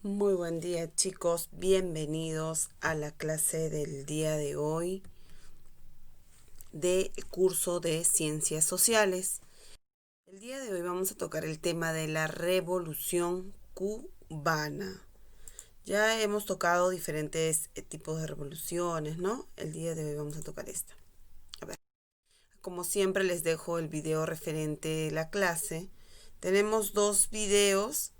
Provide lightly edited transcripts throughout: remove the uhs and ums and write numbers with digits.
Muy buen día, chicos, bienvenidos a la clase del día de hoy del curso de Ciencias Sociales. El día de hoy vamos a tocar el tema de la Revolución Cubana. Ya hemos tocado diferentes tipos de revoluciones, ¿no? El día de hoy vamos a tocar esta. A ver, como siempre les dejo el video referente a la clase. Tenemos dos videos,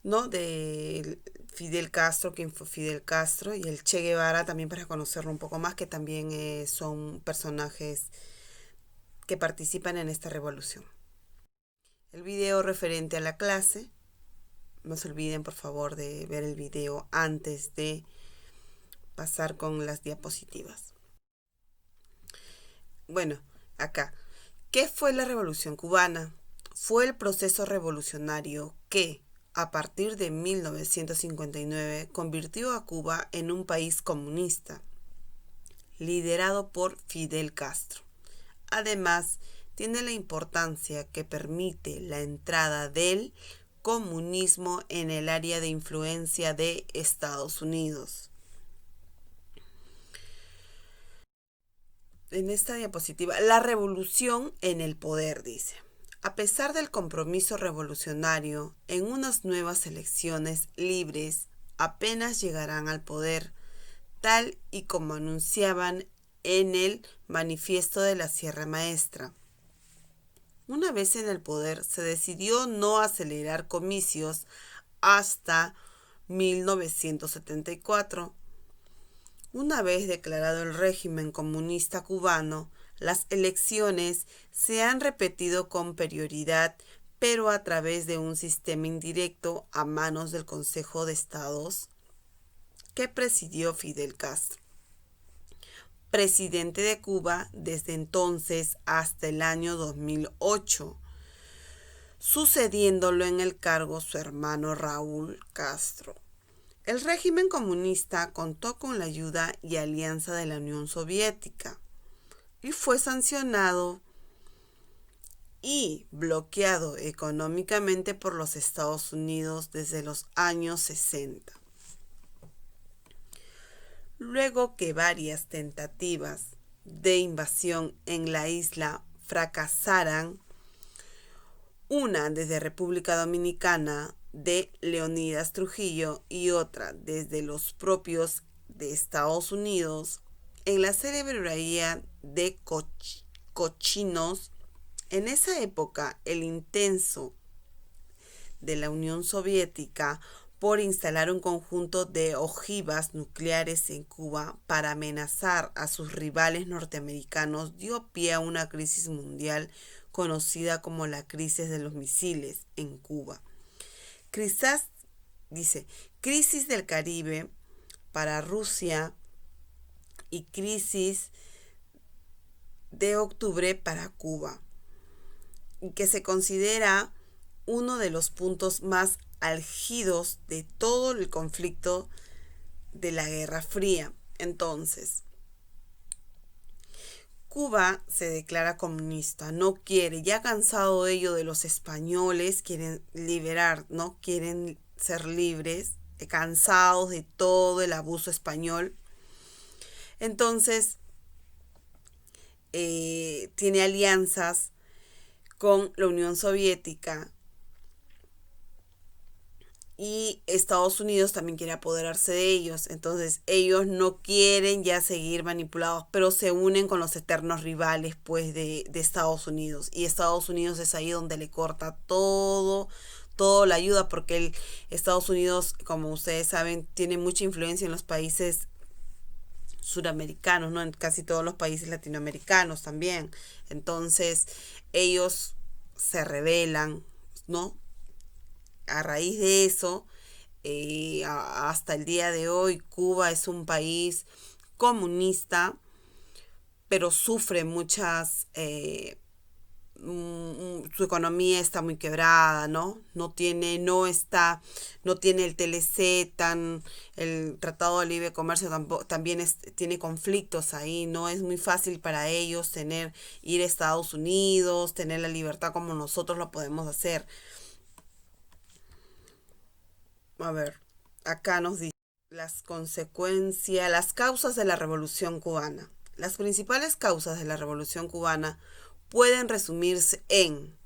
¿no? De Fidel Castro, quien fue Fidel Castro, y el Che Guevara, también para conocerlo un poco más, que también son personajes que participan en esta revolución. El video referente a la clase, no se olviden por favor de ver el video antes de pasar con las diapositivas. Bueno, acá, ¿qué fue la Revolución Cubana? Fue el proceso revolucionario que, a partir de 1959, convirtió a Cuba en un país comunista, liderado por Fidel Castro. Además, tiene la importancia que permite la entrada del comunismo en el área de influencia de Estados Unidos. En esta diapositiva, la revolución en el poder, dice. A pesar del compromiso revolucionario, en unas nuevas elecciones libres apenas llegarán al poder, tal y como anunciaban en el Manifiesto de la Sierra Maestra. Una vez en el poder, se decidió no acelerar comicios hasta 1974. Una vez declarado el régimen comunista cubano, las elecciones se han repetido con prioridad, pero a través de un sistema indirecto a manos del Consejo de Estados que presidió Fidel Castro, presidente de Cuba desde entonces hasta el año 2008, sucediéndolo en el cargo su hermano Raúl Castro. El régimen comunista contó con la ayuda y alianza de la Unión Soviética y fue sancionado y bloqueado económicamente por los Estados Unidos desde los años 60. Luego que varias tentativas de invasión en la isla fracasaran, una desde República Dominicana de Leonidas Trujillo y otra desde los propios de Estados Unidos, en la célebre bahía de Cochinos. En esa época, el intenso de la Unión Soviética por instalar un conjunto de ojivas nucleares en Cuba para amenazar a sus rivales norteamericanos dio pie a una crisis mundial conocida como la crisis de los misiles en Cuba. Quizás, dice, crisis del Caribe para Rusia y crisis de octubre para Cuba, que se considera uno de los puntos más álgidos de todo el conflicto de la Guerra Fría. Entonces, Cuba se declara comunista, no quiere, ya cansado de ello de los españoles, quieren liberar, ¿no? Quieren ser libres, cansados de todo el abuso español. Entonces, tiene alianzas con la Unión Soviética y Estados Unidos también quiere apoderarse de ellos. Entonces ellos no quieren ya seguir manipulados, pero se unen con los eternos rivales pues de Estados Unidos. Y Estados Unidos es ahí donde le corta todo la ayuda, porque Estados Unidos, como ustedes saben, tiene mucha influencia en los países suramericanos, ¿no? En casi todos los países latinoamericanos también. Entonces ellos se rebelan, ¿no? A raíz de eso, hasta el día de hoy, Cuba es un país comunista, pero sufre muchas, su economía está muy quebrada, ¿no? No tiene el TLC el Tratado de Libre Comercio también tiene conflictos ahí, no es muy fácil para ellos ir a Estados Unidos, tener la libertad como nosotros lo podemos hacer. A ver, acá nos dice las consecuencias, las causas de la Revolución Cubana. Las principales causas de la Revolución Cubana pueden resumirse en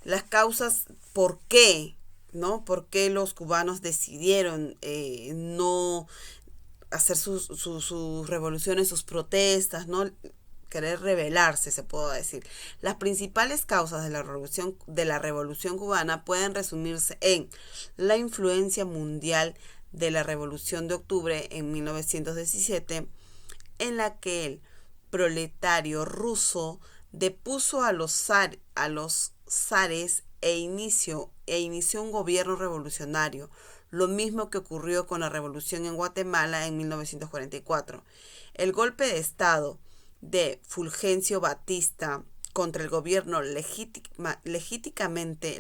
las causas por qué, ¿no? ¿Por qué los cubanos decidieron no hacer sus revoluciones, sus protestas, ¿no? Querer rebelarse, se puede decir. Las principales causas de la revolución cubana pueden resumirse en la influencia mundial de la Revolución de Octubre en 1917, en la que el proletario ruso depuso a los zares inició un gobierno revolucionario, lo mismo que ocurrió con la revolución en Guatemala en 1944. El golpe de Estado de Fulgencio Batista contra el gobierno legítimamente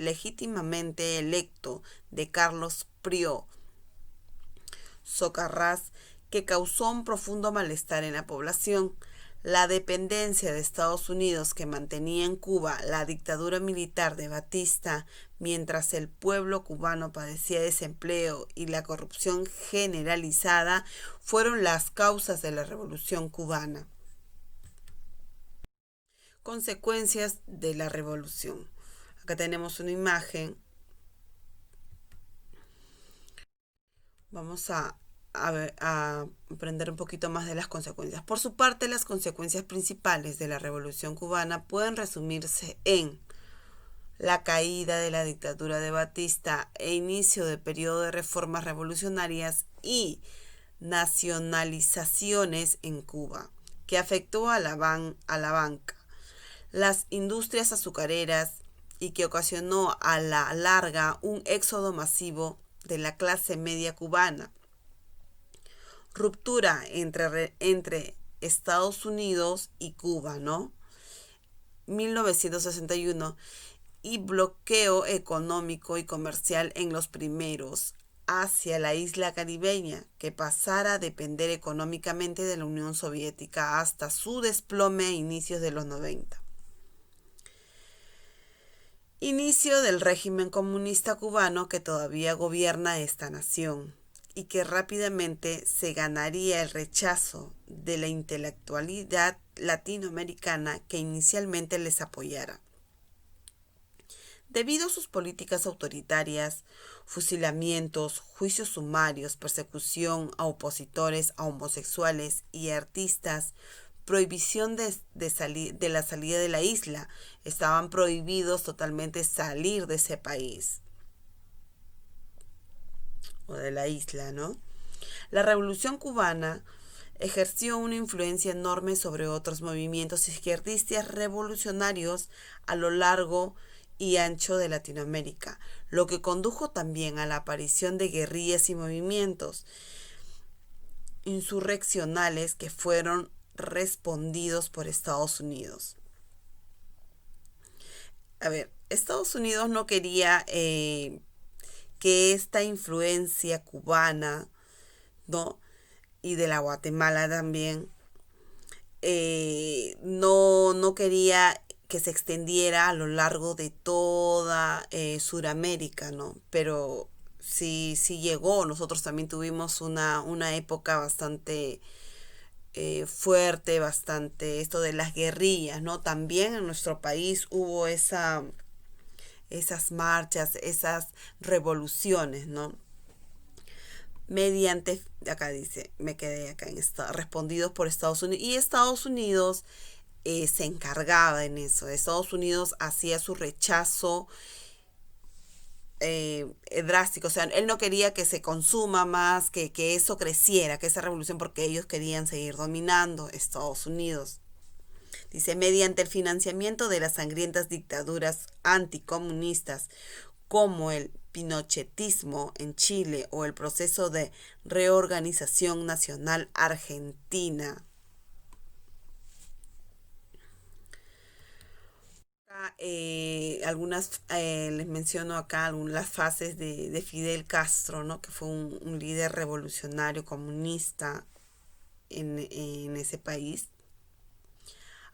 electo de Carlos Prió Socarrás, que causó un profundo malestar en la población. La dependencia de Estados Unidos que mantenía en Cuba la dictadura militar de Batista, mientras el pueblo cubano padecía desempleo y la corrupción generalizada, fueron las causas de la Revolución cubana. Consecuencias de la revolución. Acá tenemos una imagen. Vamos a aprender un poquito más de las consecuencias. Por su parte, las consecuencias principales de la revolución cubana pueden resumirse en la caída de la dictadura de Batista e inicio del periodo de reformas revolucionarias y nacionalizaciones en Cuba, que afectó a la banca, las industrias azucareras y que ocasionó a la larga un éxodo masivo de la clase media cubana. Ruptura entre Estados Unidos y Cuba, ¿no? 1961, y bloqueo económico y comercial en los primeros hacia la isla caribeña, que pasara a depender económicamente de la Unión Soviética hasta su desplome a inicios de los 90. Inicio del régimen comunista cubano que todavía gobierna esta nación y que rápidamente se ganaría el rechazo de la intelectualidad latinoamericana que inicialmente les apoyara. Debido a sus políticas autoritarias, fusilamientos, juicios sumarios, persecución a opositores, a homosexuales y a artistas, prohibición de la salida de la isla. Estaban prohibidos totalmente salir de ese país o de la isla, ¿no? La Revolución Cubana ejerció una influencia enorme sobre otros movimientos izquierdistas revolucionarios a lo largo y ancho de Latinoamérica, lo que condujo también a la aparición de guerrillas y movimientos insurreccionales que fueron respondidos por Estados Unidos. A ver, Estados Unidos no quería que esta influencia cubana, ¿no? Y de la Guatemala también, no quería que se extendiera a lo largo de toda Suramérica, ¿no? Pero sí llegó. Nosotros también tuvimos una época bastante fuerte, bastante esto de las guerrillas, ¿no? También en nuestro país hubo esas marchas, esas revoluciones, ¿no? Mediante, acá dice, me quedé acá en respondidos por Estados Unidos. Y Estados Unidos se encargaba en eso. Estados Unidos hacía su rechazo drástico. O sea, él no quería que se consuma más, que eso creciera, que esa revolución, porque ellos querían seguir dominando Estados Unidos. Dice, mediante el financiamiento de las sangrientas dictaduras anticomunistas, como el pinochetismo en Chile o el proceso de reorganización nacional argentina. Les menciono acá algunas fases de Fidel Castro, ¿no? Que fue un líder revolucionario comunista en ese país.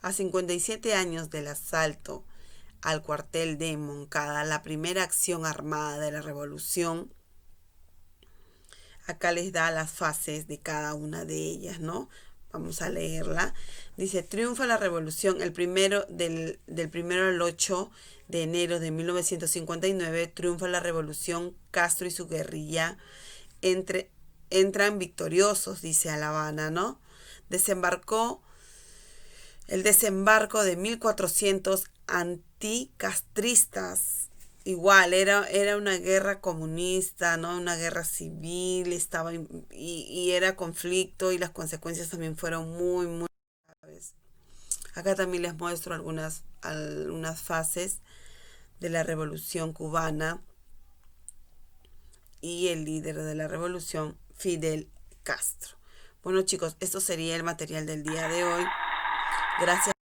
A 57 años del asalto al cuartel de Moncada, la primera acción armada de la revolución, Acá les da las fases de cada una de ellas, ¿no? Vamos a leerla. Dice, triunfa la revolución el primero del 1 al 8 de enero de 1959, triunfa la revolución, Castro y su guerrilla entran victoriosos, dice, a La Habana, ¿no? El desembarco de 1400 anticastristas. Igual, era una guerra comunista, ¿no? Una guerra civil, y era conflicto y las consecuencias también fueron muy, muy graves. Acá también les muestro algunas fases de la Revolución Cubana y el líder de la revolución, Fidel Castro. Bueno, chicos, esto sería el material del día de hoy. Gracias.